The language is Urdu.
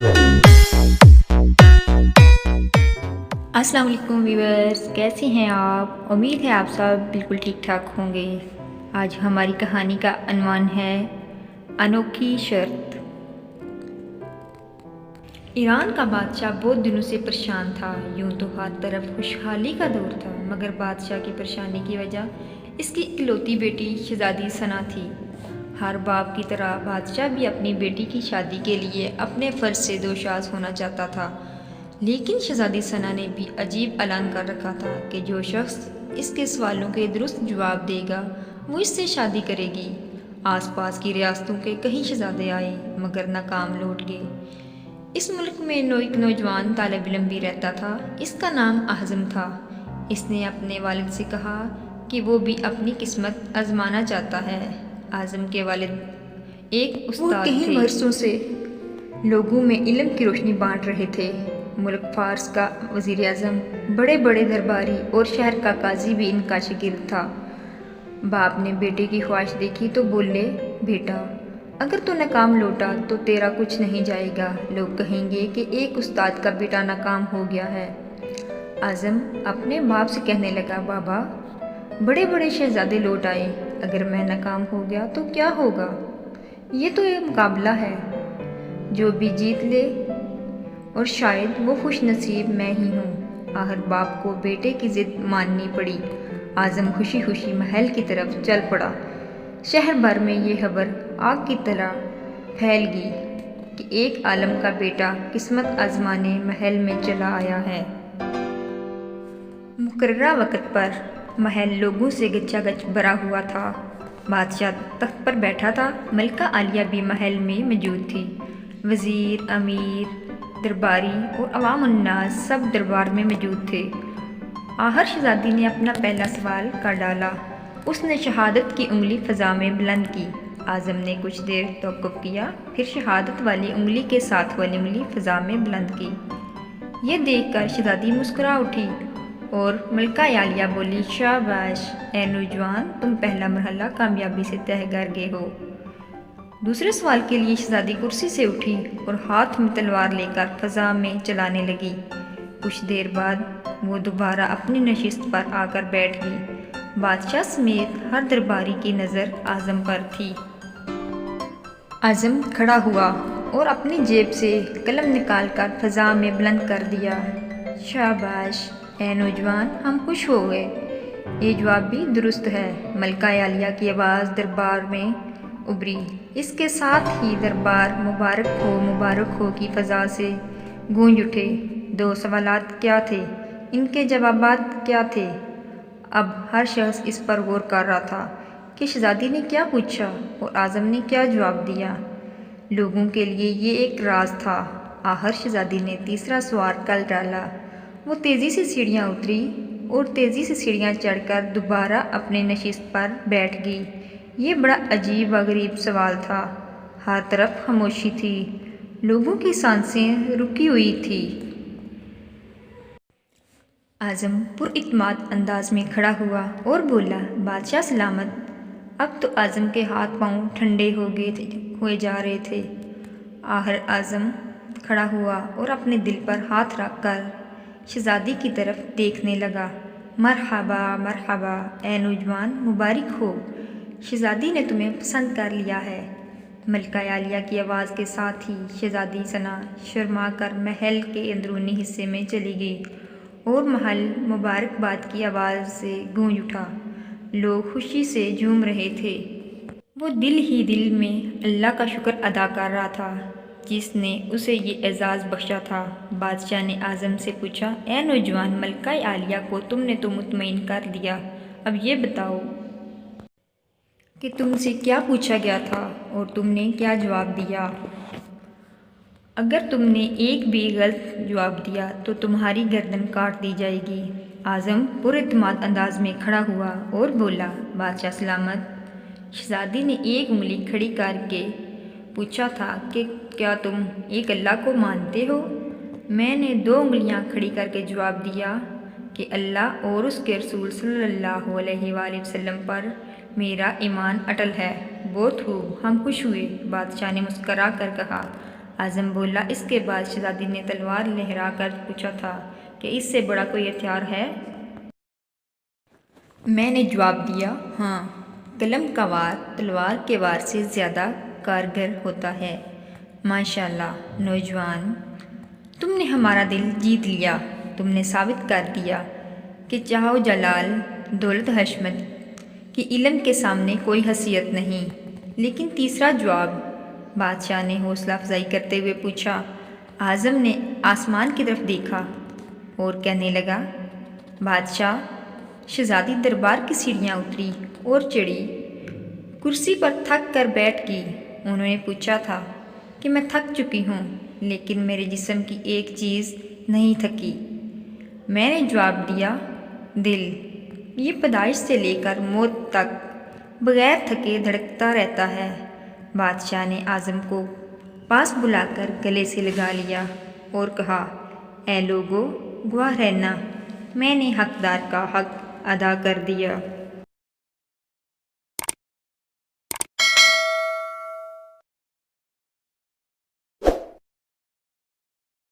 السلام علیکم ویورز، کیسے ہیں آپ؟ امید ہے آپ سب بالکل ٹھیک ٹھاک ہوں گے۔ آج ہماری کہانی کا عنوان ہے انوکھی شرط۔ ایران کا بادشاہ بہت دنوں سے پریشان تھا۔ یوں تو ہر طرف خوشحالی کا دور تھا، مگر بادشاہ کی پریشانی کی وجہ اس کی اکلوتی بیٹی شہزادی ثنا تھی۔ ہر باپ کی طرح بادشاہ بھی اپنی بیٹی کی شادی کے لیے اپنے فرض سے دوشاز ہونا چاہتا تھا، لیکن شہزادی ثنا نے بھی عجیب اعلان کر رکھا تھا کہ جو شخص اس کے سوالوں کے درست جواب دے گا وہ اس سے شادی کرے گی۔ آس پاس کی ریاستوں کے کئی شہزادے آئے مگر ناکام لوٹ گئے۔ اس ملک میں ایک نوجوان طالب علم بھی رہتا تھا، اس کا نام اعظم تھا۔ اس نے اپنے والد سے کہا کہ وہ بھی اپنی قسمت آزمانا چاہتا ہے۔ اعظم کے والد ایک استاد تھے۔ وہ کئی برسوں سے لوگوں میں علم کی روشنی بانٹ رہے تھے۔ ملک فارس کا وزیر اعظم، بڑے بڑے درباری اور شہر کا قاضی بھی ان کا شاگرد تھا۔ باپ نے بیٹے کی خواہش دیکھی تو بولے، بیٹا اگر تو ناکام لوٹا تو تیرا کچھ نہیں جائے گا، لوگ کہیں گے کہ ایک استاد کا بیٹا ناکام ہو گیا ہے۔ اعظم اپنے باپ سے کہنے لگا، بابا بڑے بڑے شہزادے لوٹ آئے، اگر میں ناکام ہو گیا تو کیا ہوگا؟ یہ تو ایک مقابلہ ہے، جو بھی جیت لے اور شاید وہ خوش نصیب میں ہی ہوں۔ آخر باپ کو بیٹے کی ضد ماننی پڑی۔ اعظم خوشی خوشی محل کی طرف چل پڑا۔ شہر بھر میں یہ خبر آگ کی طرح پھیل گئی کہ ایک عالم کا بیٹا قسمت آزمانے محل میں چلا آیا ہے۔ مقررہ وقت پر محل لوگوں سے گچا گچ بھرا ہوا تھا۔ بادشاہ تخت پر بیٹھا تھا، ملکہ عالیہ بھی محل میں موجود تھی۔ وزیر، امیر، درباری اور عوام الناس سب دربار میں موجود تھے۔ آخر شہزادی نے اپنا پہلا سوال کر ڈالا۔ اس نے شہادت کی انگلی فضا میں بلند کی۔ اعظم نے کچھ دیر توقف کیا، پھر شہادت والی انگلی کے ساتھ والی انگلی فضا میں بلند کی۔ یہ دیکھ کر شہزادی مسکرا اٹھی اور ملکہ عالیہ بولی، شاباش اے نوجوان، تم پہلا مرحلہ کامیابی سے طے کر گئے ہو۔ دوسرے سوال کے لیے شہزادی کرسی سے اٹھی اور ہاتھ میں تلوار لے کر فضا میں چلانے لگی۔ کچھ دیر بعد وہ دوبارہ اپنی نشست پر آ کر بیٹھ گئی۔ بادشاہ سمیت ہر درباری کی نظر اعظم پر تھی۔ اعظم کھڑا ہوا اور اپنی جیب سے قلم نکال کر فضا میں بلند کر دیا، شاباش اے نوجوان، ہم خوش ہو گئے، یہ جواب بھی درست ہے۔ ملکہ عالیہ کی آواز دربار میں ابھری۔ اس کے ساتھ ہی دربار مبارک ہو کی فضا سے گونج اٹھے۔ دو سوالات کیا تھے، ان کے جوابات کیا تھے؟ اب ہر شخص اس پر غور کر رہا تھا کہ شہزادی نے کیا پوچھا اور اعظم نے کیا جواب دیا۔ لوگوں کے لیے یہ ایک راز تھا۔ آخر شہزادی نے تیسرا سوال کر ڈالا۔ وہ تیزی سے سیڑھیاں اتری اور تیزی سے سیڑھیاں چڑھ کر دوبارہ اپنے نشست پر بیٹھ گئی۔ یہ بڑا عجیب و غریب سوال تھا۔ ہر طرف خاموشی تھی، لوگوں کی سانسیں رکی ہوئی تھیں۔ اعظم پر اعتماد انداز میں کھڑا ہوا اور بولا، بادشاہ سلامت۔ اب تو اعظم کے ہاتھ پاؤں ٹھنڈے ہوئے جا رہے تھے۔ آخر اعظم کھڑا ہوا اور اپنے دل پر ہاتھ رکھ کر شہزادی کی طرف دیکھنے لگا۔ مرحبا مرحبا اے نوجوان، مبارک ہو، شہزادی نے تمہیں پسند کر لیا ہے۔ ملکہ عالیہ کی آواز کے ساتھ ہی شہزادی ثنا شرما کر محل کے اندرونی حصے میں چلی گئی اور محل مبارکباد کی آواز سے گونج اٹھا۔ لوگ خوشی سے جھوم رہے تھے۔ وہ دل ہی دل میں اللہ کا شکر ادا کر رہا تھا جس نے اسے یہ اعزاز بخشا تھا۔ بادشاہ نے اعظم سے پوچھا، اے نوجوان، ملکہ عالیہ کو تم نے تو مطمئن کر دیا، اب یہ بتاؤ کہ تم سے کیا پوچھا گیا تھا اور تم نے کیا جواب دیا؟ اگر تم نے ایک بھی غلط جواب دیا تو تمہاری گردن کاٹ دی جائے گی۔ اعظم پر اعتماد انداز میں کھڑا ہوا اور بولا، بادشاہ سلامت۔ شہزادی نے ایک انگلی کھڑی کر کے پوچھا تھا کہ کیا تم ایک اللہ کو مانتے ہو؟ میں نے دو انگلیاں کھڑی کر کے جواب دیا کہ اللہ اور اس کے رسول صلی اللہ علیہ وآلہ وسلم پر میرا ایمان اٹل ہے۔ بہت خوب، ہم خوش ہوئے، بادشاہ نے مسکرا کر کہا۔ اعظم بولا۔ اس کے بعد شہزادی نے تلوار لہرا کر پوچھا تھا کہ اس سے بڑا کوئی ہتھیار ہے؟ میں نے جواب دیا، ہاں، قلم کا وار تلوار کے وار سے زیادہ کارگر ہوتا ہے۔ ماشاءاللہ نوجوان، تم نے ہمارا دل جیت لیا۔ تم نے ثابت کر دیا کہ جاہ و جلال، دولت، حشمت کی علم کے سامنے کوئی حیثیت نہیں۔ لیکن تیسرا جواب؟ بادشاہ نے حوصلہ افزائی کرتے ہوئے پوچھا۔ اعظم نے آسمان کی طرف دیکھا اور کہنے لگا، بادشاہ، شہزادی دربار کی سیڑھیاں اتری اور چڑھی، کرسی پر تھک کر بیٹھ گئی۔ انہوں نے پوچھا تھا کہ میں تھک چکی ہوں، لیکن میرے جسم کی ایک چیز نہیں تھکی۔ میں نے جواب دیا، دل۔ یہ پیدائش سے لے کر موت تک بغیر تھکے دھڑکتا رہتا ہے۔ بادشاہ نے اعظم کو پاس بلا کر گلے سے لگا لیا اور کہا، اے لوگو، گواہ رہنا، میں نے حقدار کا حق ادا کر دیا۔